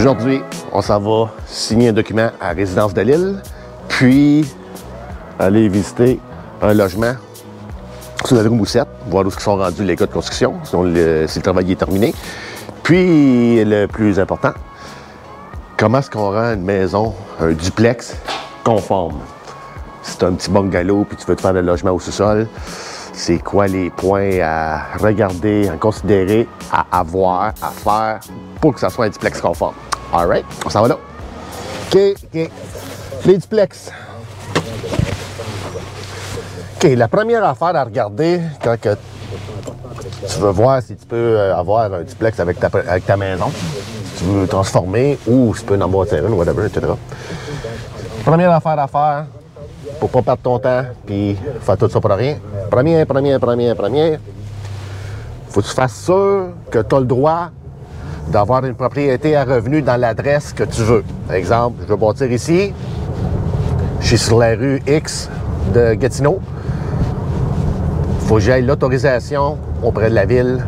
Aujourd'hui, on s'en va signer un document à Résidence de l'Île, puis aller visiter un logement sur la rue Moussette, voir où sont rendus les gars de construction, si le travail est terminé. Puis, le plus important, comment est-ce qu'on rend une maison, un duplex, conforme? Si tu as un petit bungalow puis tu veux te faire un logement au sous-sol, c'est quoi les points à regarder, à considérer, à avoir, à faire pour que ça soit un duplex conforme? Alright, on s'en va là. OK. Les duplex. OK, la première affaire à regarder quand que tu veux voir si tu peux avoir un duplex avec ta maison, si tu veux transformer ou si tu peux en bâtir une, whatever, etc. Première affaire à faire pour pas perdre ton temps puis faire tout ça pour rien. Première. Faut que tu fasses sûr que tu as le droit d'avoir une propriété à revenu dans l'adresse que tu veux. Par exemple, je veux bâtir ici. Je suis sur la rue X de Gatineau. Faut que j'aille l'autorisation auprès de la ville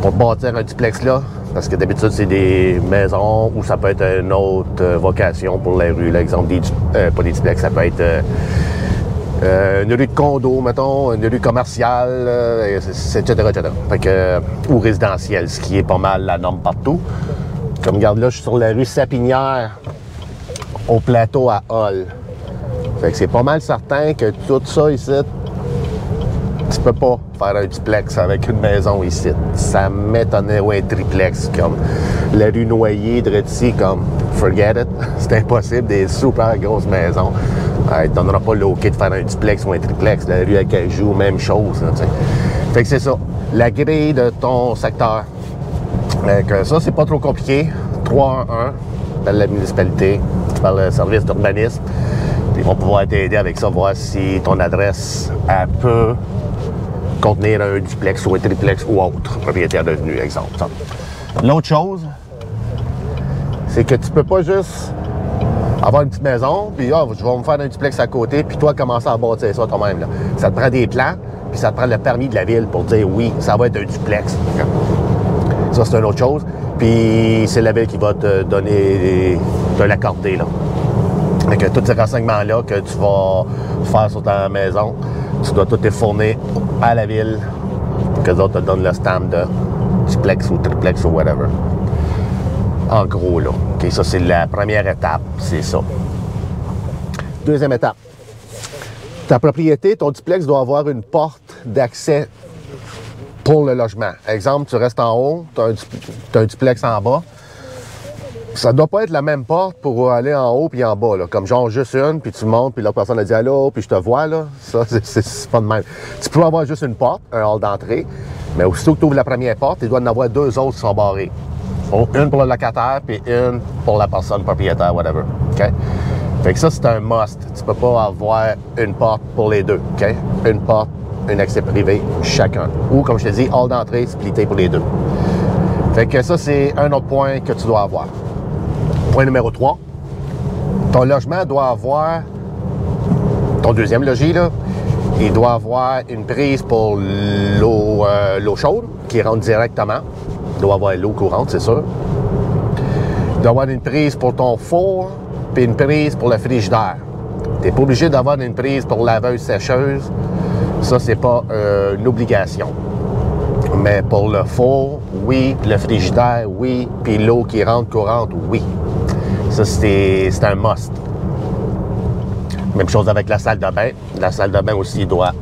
pour bâtir un duplex là. Parce que d'habitude, c'est des maisons ou ça peut être une autre vocation pour la rue. L'exemple pas des duplex, ça peut être une rue de condo, mettons, une rue commerciale, etc. Fait que, ou résidentielle, ce qui est pas mal la norme partout. Comme regarde là, je suis sur la rue Sapinière, au plateau à Hall. Fait que c'est pas mal certain que tout ça ici, tu peux pas faire un duplex avec une maison ici. Ça m'étonnait, ou un triplex, comme la rue Noyer, ici, comme forget it. C'est impossible, des super grosses maisons. Tu ne donneras pas le OK de faire un duplex ou un triplex. La rue Acajou, même chose. Là, fait que c'est ça. La grille de ton secteur. Ça, c'est pas trop compliqué. 311, par la municipalité, par le service d'urbanisme. Ils vont pouvoir t'aider avec ça, voir si ton adresse elle peut contenir un duplex ou un triplex ou autre propriétaire devenu, exemple. L'autre chose, c'est que tu peux pas juste avoir une petite maison, puis je vais me faire un duplex à côté, puis toi, commencer à bâtir ça toi-même. Là. Ça te prend des plans, puis ça te prend le permis de la ville pour dire oui, ça va être un duplex. Ça, c'est une autre chose. Puis c'est la ville qui va te donner, te l'accorder, là. Fait que tous ces renseignements-là que tu vas faire sur ta maison, tu dois tout les fournir à la ville pour que les autres te donnent le stamp de duplex ou triplex ou whatever. En gros, là. OK, ça, c'est la première étape, c'est ça. Deuxième étape. Ta propriété, ton duplex doit avoir une porte d'accès pour le logement. Exemple, tu restes en haut, tu as un duplex en bas. Ça doit pas être la même porte pour aller en haut puis en bas, là. Comme genre juste une, puis tu montes, puis l'autre personne a dit « Allô », puis je te vois, là. Ça, c'est pas de même. Tu peux avoir juste une porte, un hall d'entrée, mais aussitôt que tu ouvres la première porte, il doit y en avoir deux autres qui sont barrées. Une pour le locataire, puis une pour la personne propriétaire, whatever. OK? Fait que ça, c'est un must. Tu peux pas avoir une porte pour les deux, OK? Une porte, un accès privé, chacun. Ou, comme je te dis, hall d'entrée, splitté pour les deux. Fait que ça, c'est un autre point que tu dois avoir. Point numéro 3, ton logement doit avoir, ton deuxième logis, là, il doit avoir une prise pour l'eau chaude qui rentre directement. Il doit avoir l'eau courante, c'est sûr. Il doit avoir une prise pour ton four, puis une prise pour le frigidaire. Tu n'es pas obligé d'avoir une prise pour laveuse-sécheuse. Ça, c'est pas une obligation. Mais pour le four, oui. Le frigidaire, oui. Puis l'eau qui rentre courante, oui. Ça, c'est un must. Même chose avec la salle de bain. La salle de bain aussi doit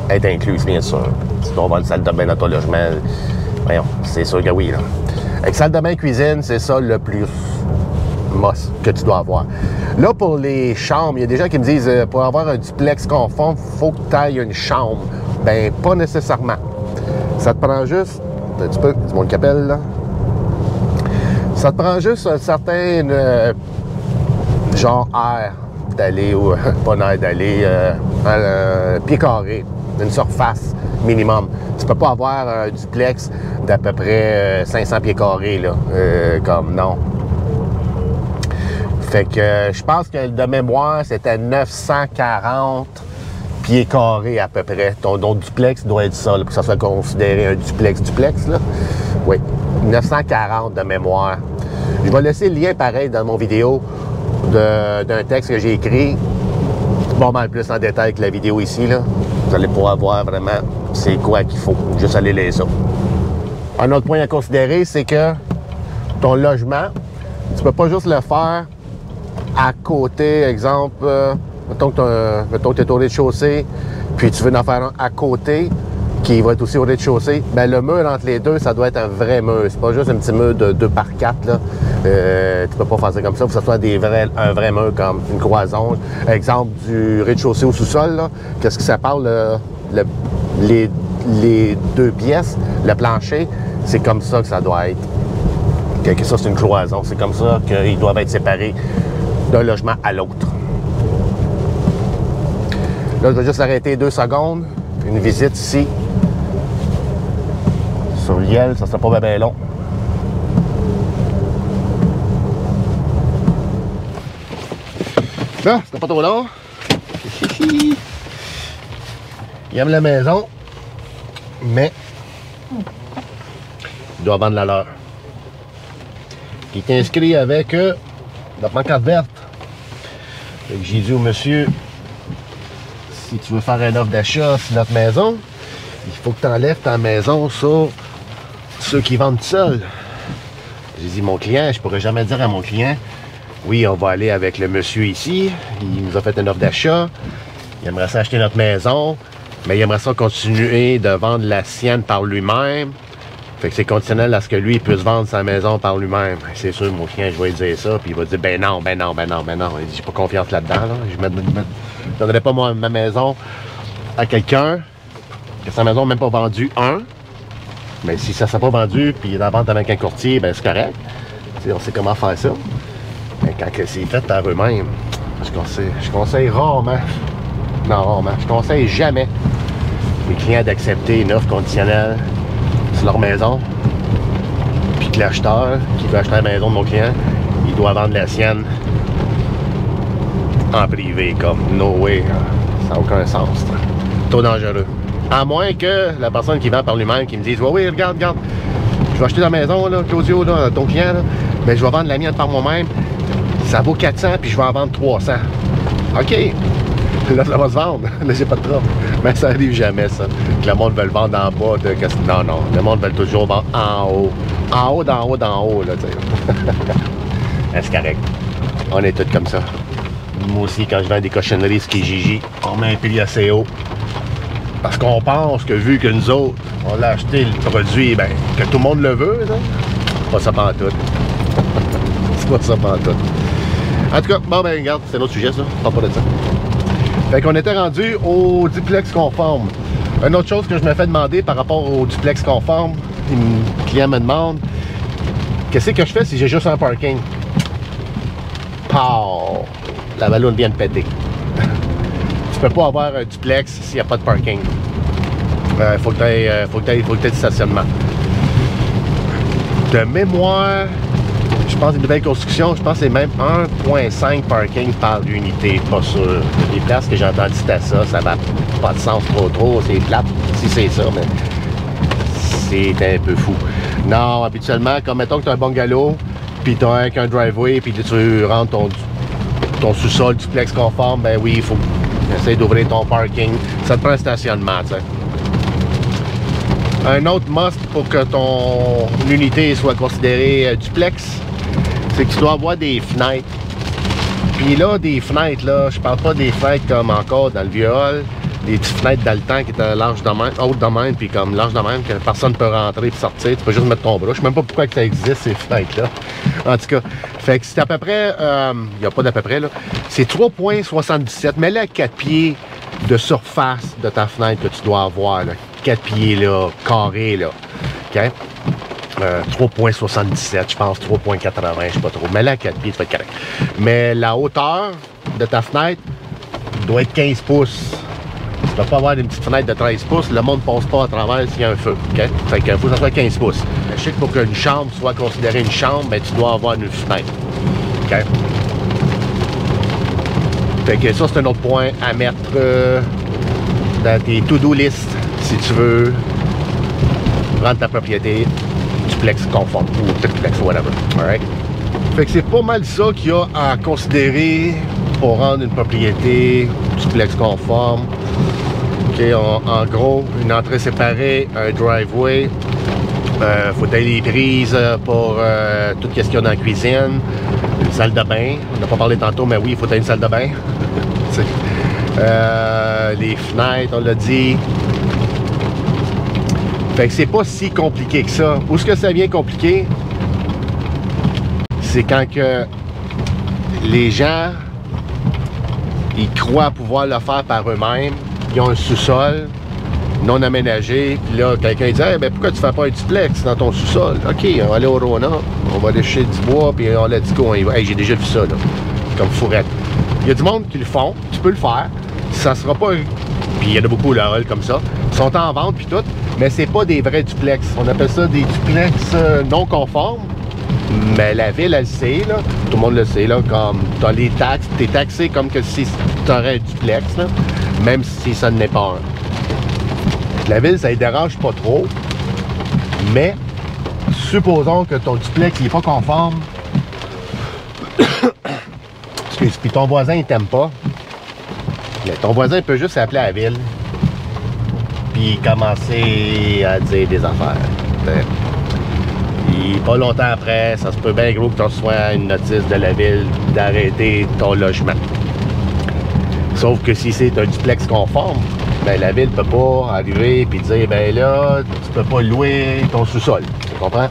être incluse, bien sûr. Si tu dois avoir une salle de bain dans ton logement, voyons, c'est sûr que oui. Là. Avec salle de bain, cuisine, c'est ça le plus must que tu dois avoir. Là, pour les chambres, il y a des gens qui me disent pour avoir un duplex conforme, il faut que tu ailles une chambre. Ben, pas nécessairement. Ça te prend juste, un petit peu, du monde qui appelle, là. Ça te prend juste un certain genre air d'aller, ou pas un air d'aller, un pied carré, une surface minimum. Tu peux pas avoir un duplex d'à peu près 500 pieds carrés, là, comme non. Fait que je pense que de mémoire, c'était 940 pieds carrés à peu près. Ton duplex doit être ça, là, pour que ça soit considéré un duplex, là. Oui, 940 de mémoire. Je vais laisser le lien pareil dans mon vidéo d'un texte que j'ai écrit, pas mal plus en détail que la vidéo ici, là. Vous allez pouvoir voir vraiment c'est quoi qu'il faut. Juste aller lire ça. Un autre point à considérer, c'est que ton logement, tu peux pas juste le faire à côté, exemple, mettons que tu es au rez-de-chaussée, puis tu veux en faire un à côté, qui va être aussi au rez-de-chaussée, bien le mur entre les deux, ça doit être un vrai mur. C'est pas juste un petit mur de 2 par 4, là. Tu peux pas faire ça comme ça. Il faut que ça soit un vrai mur, comme une cloison. Exemple, du rez-de-chaussée au sous-sol, là. Qu'est-ce que ça parle, les 2 pièces, le plancher, c'est comme ça que ça doit être. Que ça, c'est une cloison. C'est comme ça qu'ils doivent être séparés d'un logement à l'autre. Là, je vais juste arrêter 2 secondes. Une visite ici. Sur Liel, ça sera pas bien long. Là, c'était pas trop long. Il aime la maison, mais il doit vendre la leur. Il est inscrit avec la pancarte verte. J'ai dit au monsieur, si tu veux faire une offre d'achat sur notre maison, il faut que tu enlèves ta maison sur ceux qui vendent seuls. J'ai dit, mon client, je pourrais jamais dire à mon client, oui, on va aller avec le monsieur ici, il nous a fait une offre d'achat, il aimerait ça acheter notre maison, mais il aimerait ça continuer de vendre la sienne par lui-même. Fait que c'est conditionnel à ce que lui il puisse vendre sa maison par lui-même. C'est sûr, mon client, je vais lui dire ça, puis il va dire, ben non. Il dit, j'ai pas confiance là-dedans, là. Je ne donnerais pas ma maison à quelqu'un que sa maison n'a même pas vendu mais si ça ne s'est pas vendu, puis il est en vente avec un courtier, ben c'est correct. T'sais, on sait comment faire ça. Mais quand c'est fait par eux-mêmes, je conseille rarement, je conseille jamais mes clients d'accepter une offre conditionnelle sur leur maison, puis que l'acheteur qui veut acheter la maison de mon client, il doit vendre la sienne en privé, comme no way. Ça n'a aucun sens. Trop dangereux. À moins que la personne qui vend par lui-même, qui me dise, oui, regarde, je vais acheter la maison, là, Claudio, là, ton client, là, mais je vais vendre la mienne par moi-même. Ça vaut 400, puis je vais en vendre 300. OK. Là, ça va se vendre. Là, j'ai pas de trouble. Mais ça arrive jamais, ça. Que le monde veut le vendre en bas. Non. Le monde veut toujours vendre en haut. En haut, d'en haut, là, tu sais. C'est correct. On est tous comme ça. Moi aussi, quand je vends des cochonneries, ce qui est Gigi, on met un prix assez haut. Parce qu'on pense que vu que nous autres, on a acheté le produit, ben, que tout le monde le veut, là. C'est pas ça pantoute. C'est pas ça pantoute. En tout cas, bon, ben, regarde, c'est un autre sujet, ça. Parle pas de ça. Fait qu'on était rendu au duplex conforme. Une autre chose que je me fais demander par rapport au duplex conforme, le client me demande, qu'est-ce que je fais si j'ai juste un parking? Pow! La ballonne vient de péter. Tu peux pas avoir un duplex s'il n'y a pas de parking. Faut que tu aies du stationnement. De mémoire, je pense une nouvelle construction, je pense que c'est même 1.5 parking par unité, pas sûr. Les places que j'ai entendu c'était ça n'a pas de sens trop, c'est plate si c'est ça, mais c'est un peu fou. Non, habituellement, comme mettons que tu as un bungalow, puis tu as un driveway, puis tu rentres ton sous-sol duplex conforme, ben oui, il faut essayer d'ouvrir ton parking. Ça te prend un stationnement, tu sais. Un autre must pour que ton unité soit considérée duplex, c'est que tu dois avoir des fenêtres. Puis là, des fenêtres, là, je parle pas des fenêtres comme encore dans le vieux hall, des petites fenêtres dans le temps qui étaient larges de même, hautes de même, puis comme larges de même, que personne ne peut rentrer et sortir. Tu peux juste mettre ton bras. Je sais même pas pourquoi que ça existe, ces fenêtres-là. En tout cas, fait que c'est à peu près, il n'y a pas d'à peu près, là, c'est 3,77. Mets-le à 4 pieds de surface de ta fenêtre que tu dois avoir, là. 4 pieds, là, carrés, là. OK? 3,77, je pense, 3,80, je sais pas trop. Mais là, à 4 pieds, tu vas être correct. Mais la hauteur de ta fenêtre doit être 15 pouces. Tu ne peux pas avoir une petite fenêtre de 13 pouces, le monde ne passe pas à travers s'il y a un feu. Okay? Fait qu'il faut que ça soit 15 pouces. Je sais que pour qu'une chambre soit considérée une chambre, ben, tu dois avoir une fenêtre. Okay? Fait que ça, c'est un autre point à mettre dans tes to-do list si tu veux rendre ta propriété duplex conforme ou triplex ou whatever. Alright? Fait que c'est pas mal ça qu'il y a à considérer pour rendre une propriété duplex conforme. OK, en gros, une entrée séparée, un driveway, faut aller les prises pour tout ce qu'il y a dans la cuisine, une salle de bain. On n'a pas parlé tantôt, mais oui, il faut aller une salle de bain. Les fenêtres, on l'a dit. Fait que c'est pas si compliqué que ça. Où est-ce que ça vient compliqué? C'est quand que les gens, ils croient pouvoir le faire par eux-mêmes. Ils ont un sous-sol non aménagé. Puis là, quelqu'un dit hey, ben pourquoi tu fais pas un duplex dans ton sous-sol? OK, on va aller au Rona, on va aller chez du bois, puis on l'a dit qu'on y va. Hey, j'ai déjà vu ça, là, comme fourrette. Il y a du monde qui le font, tu peux le faire. Ça sera pas. Puis il y en a beaucoup, là, comme ça. Ils sont en vente, puis tout. Mais c'est pas des vrais duplex. On appelle ça des duplex non conformes. Mais la ville, elle le sait, là. Tout le monde le sait, là. Comme tu as les taxes, tu es taxé comme que si tu aurais un duplex, là. Même si ça n'est pas un. La ville, ça ne dérange pas trop. Mais, supposons que ton duplex n'est pas conforme. Excuse, puis ton voisin, il t'aime pas. Mais ton voisin peut juste appeler à la ville. Puis commencer à dire des affaires. Puis pas longtemps après, ça se peut bien gros que tu reçois une notice de la ville d'arrêter ton logement. Sauf que si c'est un duplex conforme, ben la ville peut pas arriver et dire ben là, tu peux pas louer ton sous-sol. Tu comprends?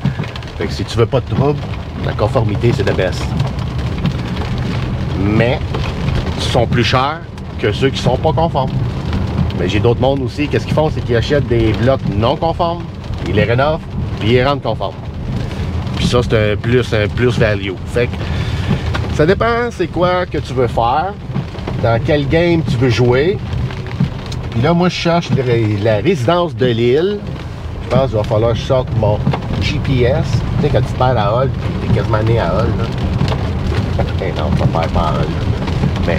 Fait que si tu veux pas de trouble, la conformité c'est de best. Mais ils sont plus chers que ceux qui sont pas conformes. Mais j'ai d'autres mondes aussi, qu'est-ce qu'ils font? C'est qu'ils achètent des blocs non conformes, ils les rénovent, puis ils les rendent conformes. Puis ça, c'est un plus value. Fait que ça dépend c'est quoi que tu veux faire, dans quel game tu veux jouer. Puis là, moi, je cherche la résidence de l'île. Je pense qu'il va falloir que je sorte mon GPS. Tu sais, quand tu perds à Hull, t'es quasiment né à Hull, là. Eh non, tu vas pas à Hull, là. Mais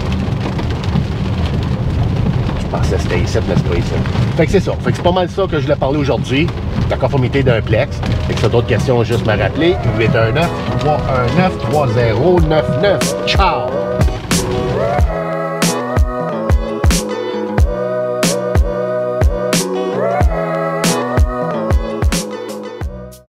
je pensais que c'était ici, mais c'est pas ici. Fait que c'est ça. Fait que c'est pas mal ça que je voulais parler aujourd'hui. La conformité d'un plex. Fait que si t'as d'autres questions, juste me rappeler. 819-319-3099. Ciao!